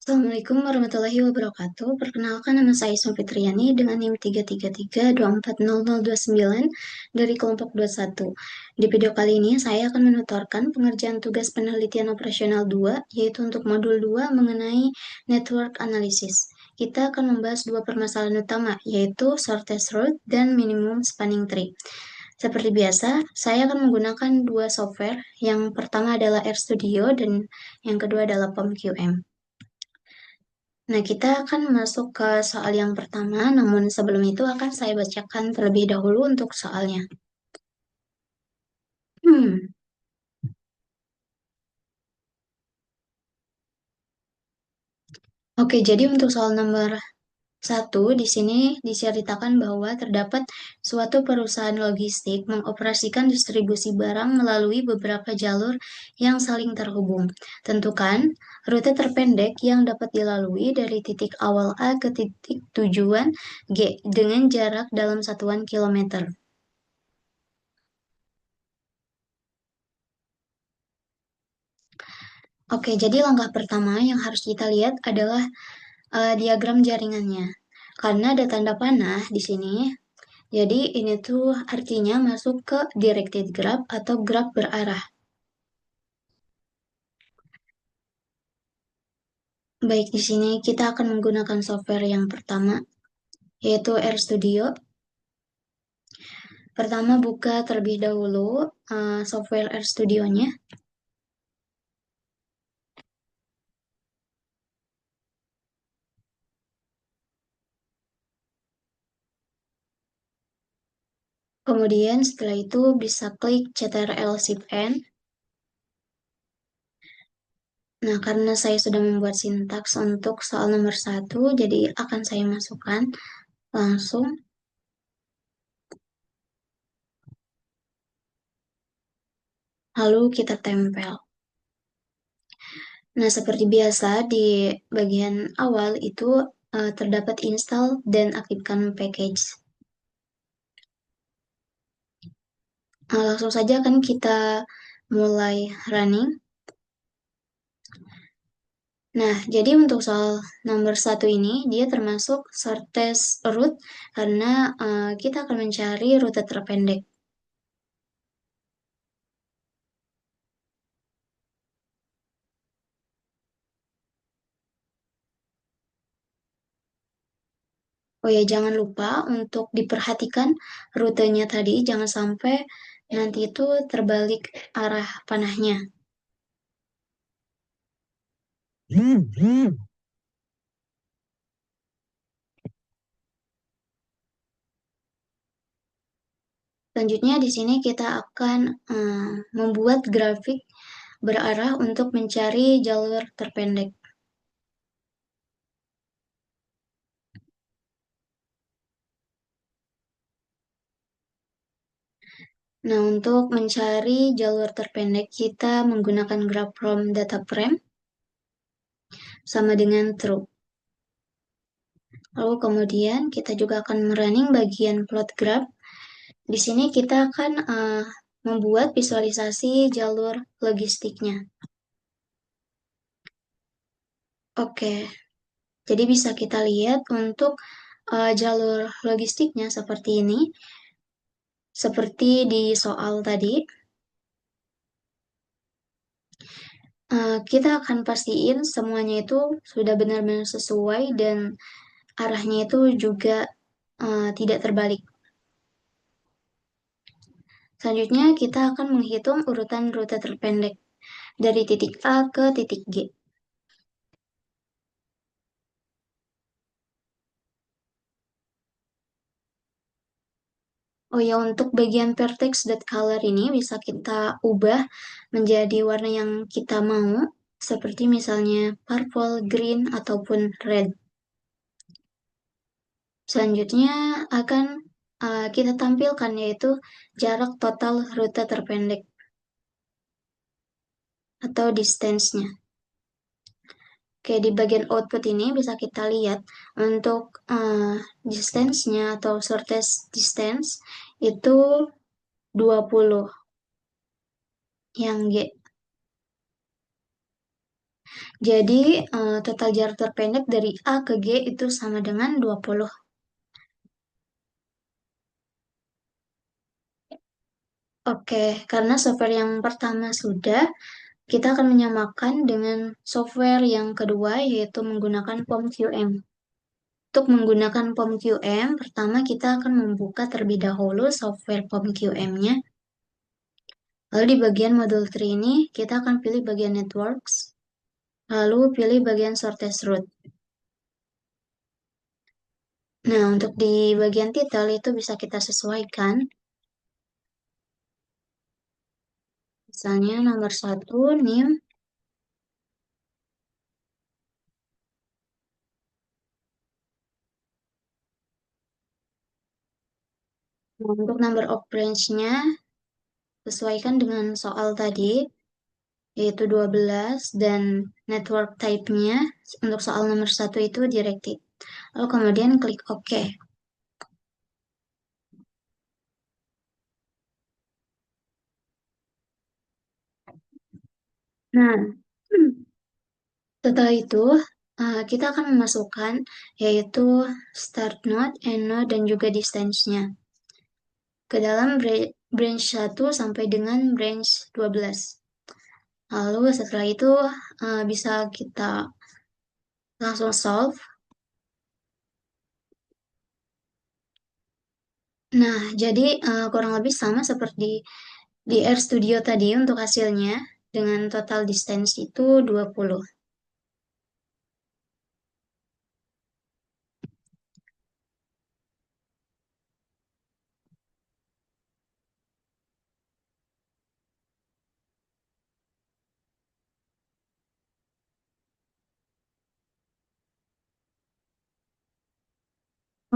Assalamualaikum warahmatullahi wabarakatuh. Perkenalkan nama saya Isma Fitriani dengan NIM 333240029 dari kelompok 21. Di video kali ini saya akan menuturkan pengerjaan tugas penelitian operasional 2, yaitu untuk modul 2 mengenai network analysis. Kita akan membahas dua permasalahan utama, yaitu shortest route dan minimum spanning tree. Seperti biasa, saya akan menggunakan dua software. Yang pertama adalah RStudio dan yang kedua adalah POM-QM. Nah, kita akan masuk ke soal yang pertama, namun sebelum itu akan saya bacakan terlebih dahulu untuk soalnya. Hmm. Oke, jadi untuk soal nomor satu, di sini diceritakan bahwa terdapat suatu perusahaan logistik mengoperasikan distribusi barang melalui beberapa jalur yang saling terhubung. Tentukan rute terpendek yang dapat dilalui dari titik awal A ke titik tujuan G dengan jarak dalam satuan kilometer. Oke, jadi langkah pertama yang harus kita lihat adalah diagram jaringannya. Karena ada tanda panah di sini, jadi ini tuh artinya masuk ke directed graph atau graf berarah. Baik, di sini kita akan menggunakan software yang pertama, yaitu RStudio. Pertama, buka terlebih dahulu software RStudio-nya. Kemudian setelah itu bisa klik Ctrl Shift N. Nah, karena saya sudah membuat sintaks untuk soal nomor satu, jadi akan saya masukkan langsung. Lalu kita tempel. Nah, seperti biasa di bagian awal itu terdapat install dan aktifkan package. Langsung saja kan kita mulai running. Nah, jadi untuk soal nomor satu ini, dia termasuk shortest route karena kita akan mencari rute terpendek. Oh ya, jangan lupa untuk diperhatikan rutenya tadi, jangan sampai nanti itu terbalik arah panahnya. Selanjutnya di sini kita akan membuat grafik berarah untuk mencari jalur terpendek. Nah, untuk mencari jalur terpendek kita menggunakan graph from data frame sama dengan true. Lalu kemudian kita juga akan running bagian plot graph. Di sini kita akan membuat visualisasi jalur logistiknya. Oke, jadi bisa kita lihat untuk jalur logistiknya seperti ini. Seperti di soal tadi, kita akan pastiin semuanya itu sudah benar-benar sesuai dan arahnya itu juga tidak terbalik. Selanjutnya, kita akan menghitung urutan rute terpendek dari titik A ke titik G. Oh ya, untuk bagian vertex.color ini bisa kita ubah menjadi warna yang kita mau, seperti misalnya purple, green, ataupun red. Selanjutnya akan kita tampilkan yaitu jarak total rute terpendek atau distance-nya. Oke, di bagian output ini bisa kita lihat untuk distance-nya atau shortest distance itu 20 yang G. Jadi, total jarak terpendek dari A ke G itu sama dengan 20. Oke, karena software yang pertama sudah, kita akan menyamakan dengan software yang kedua, yaitu menggunakan POM-QM. Untuk menggunakan POM-QM, pertama kita akan membuka terlebih dahulu software POM-QM-nya. Lalu di bagian modul 3 ini, kita akan pilih bagian Networks, lalu pilih bagian Shortest Route. Nah, untuk di bagian titel itu bisa kita sesuaikan. Misalnya nomor 1, NIM. Nah, untuk number of branch-nya, sesuaikan dengan soal tadi, yaitu 12, dan network type-nya, untuk soal nomor 1 itu directed. Lalu kemudian klik OK. Nah, setelah itu, kita akan memasukkan yaitu start node, end node, dan juga distance-nya ke dalam branch 1 sampai dengan branch 12. Lalu setelah itu bisa kita langsung solve. Nah, jadi kurang lebih sama seperti di RStudio tadi untuk hasilnya dengan total distance itu 20.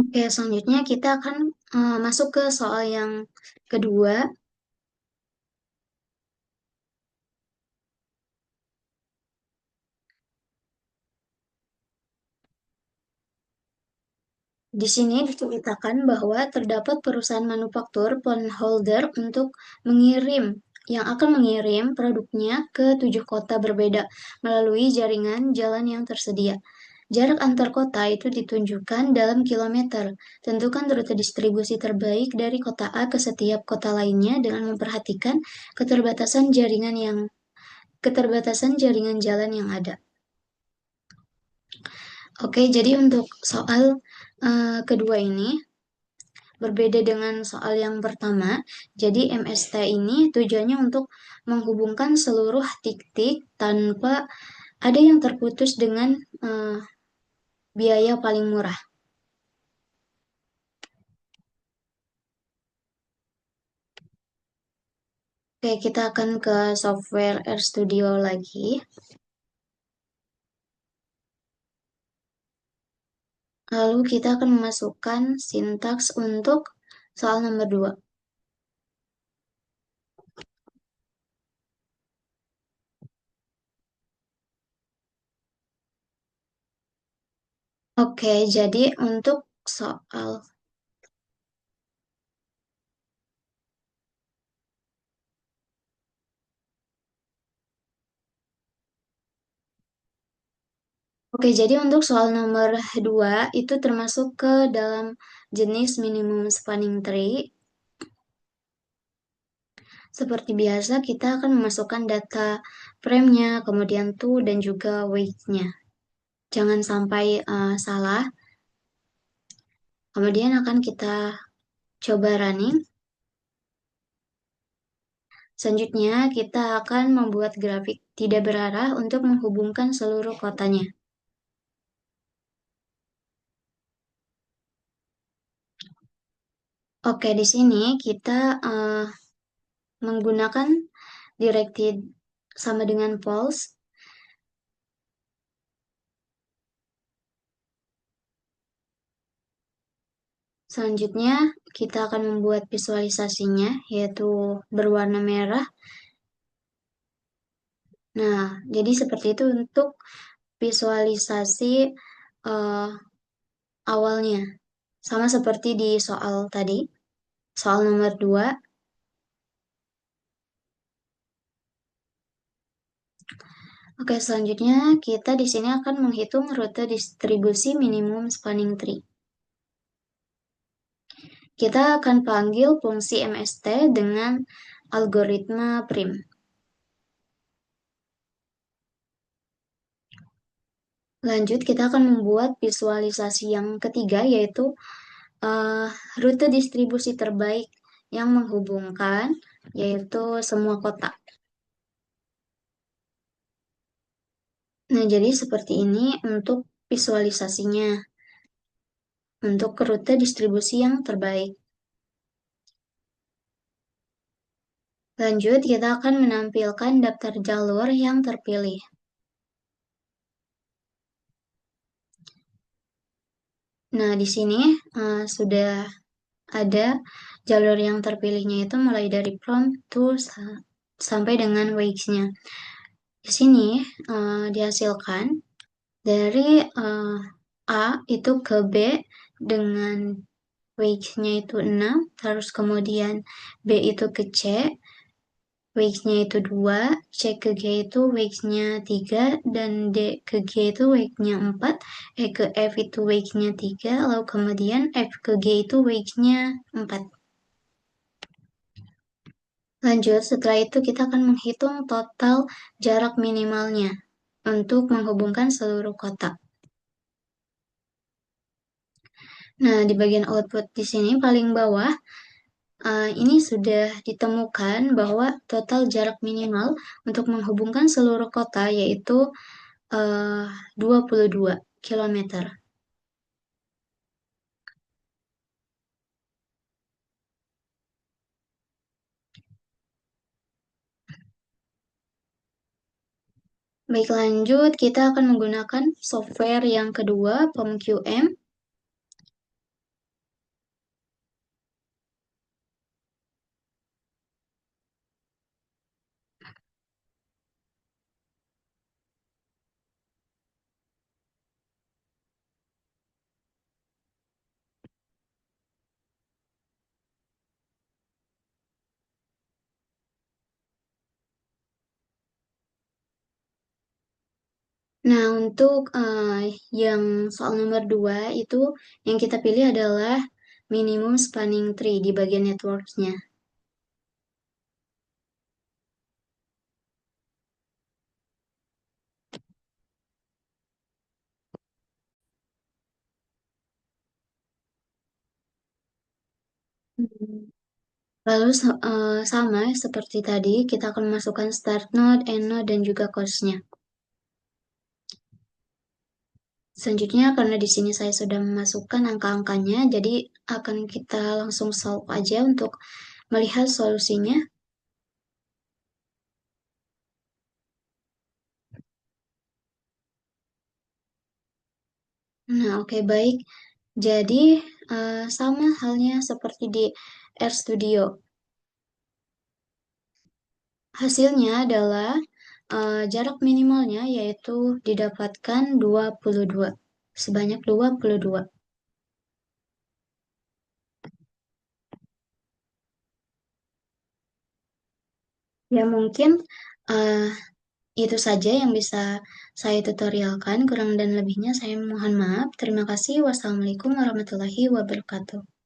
Oke, selanjutnya kita akan masuk ke soal yang kedua. Di sini diceritakan bahwa terdapat perusahaan manufaktur holder untuk mengirim yang akan mengirim produknya ke 7 kota berbeda melalui jaringan jalan yang tersedia. Jarak antar kota itu ditunjukkan dalam kilometer. Tentukan rute distribusi terbaik dari kota A ke setiap kota lainnya dengan memperhatikan keterbatasan jaringan jalan yang ada. Oke, jadi untuk soal kedua ini berbeda dengan soal yang pertama. Jadi MST ini tujuannya untuk menghubungkan seluruh titik tanpa ada yang terputus dengan biaya paling murah. Oke, kita akan ke software RStudio lagi. Lalu kita akan memasukkan sintaks untuk soal nomor 2. Oke, jadi untuk soal Oke, jadi untuk soal nomor 2 itu termasuk ke dalam jenis minimum spanning tree. Seperti biasa, kita akan memasukkan data frame-nya, kemudian to, dan juga weight-nya. Jangan sampai salah. Kemudian akan kita coba running. Selanjutnya, kita akan membuat grafik tidak berarah untuk menghubungkan seluruh kotanya. Oke, di sini kita menggunakan directed sama dengan false. Selanjutnya, kita akan membuat visualisasinya, yaitu berwarna merah. Nah, jadi seperti itu untuk visualisasi eh, awalnya. Sama seperti di soal tadi, soal nomor 2. Oke, selanjutnya kita di sini akan menghitung rute distribusi minimum spanning tree. Kita akan panggil fungsi MST dengan algoritma prim. Lanjut, kita akan membuat visualisasi yang ketiga, yaitu eh, rute distribusi terbaik yang menghubungkan, yaitu semua kota. Nah, jadi seperti ini untuk visualisasinya, untuk rute distribusi yang terbaik. Lanjut, kita akan menampilkan daftar jalur yang terpilih. Nah, di sini sudah ada jalur yang terpilihnya itu mulai dari prompt to sampai dengan weights-nya. Di sini dihasilkan dari A itu ke B dengan weights-nya itu 6, terus kemudian B itu ke C, weights-nya itu 2, C ke G itu weights-nya 3, dan D ke G itu weight-nya 4, E ke F itu weights-nya 3, lalu kemudian F ke G itu weights-nya 4. Lanjut, setelah itu kita akan menghitung total jarak minimalnya untuk menghubungkan seluruh kotak. Nah, di bagian output di sini paling bawah, ini sudah ditemukan bahwa total jarak minimal untuk menghubungkan seluruh kota yaitu 22 kilometer. Baik, lanjut kita akan menggunakan software yang kedua, POMQM. Nah, untuk yang soal nomor 2 itu yang kita pilih adalah minimum spanning tree di bagian networks-nya. Lalu sama seperti tadi, kita akan masukkan start node, end node, dan juga cost-nya. Selanjutnya, karena di sini saya sudah memasukkan angka-angkanya, jadi akan kita langsung solve aja untuk melihat solusinya. Nah, oke, baik. Jadi, sama halnya seperti di RStudio. Hasilnya adalah jarak minimalnya yaitu didapatkan 22, sebanyak 22. Ya, mungkin eh, itu saja yang bisa saya tutorialkan. Kurang dan lebihnya saya mohon maaf. Terima kasih. Wassalamualaikum warahmatullahi wabarakatuh.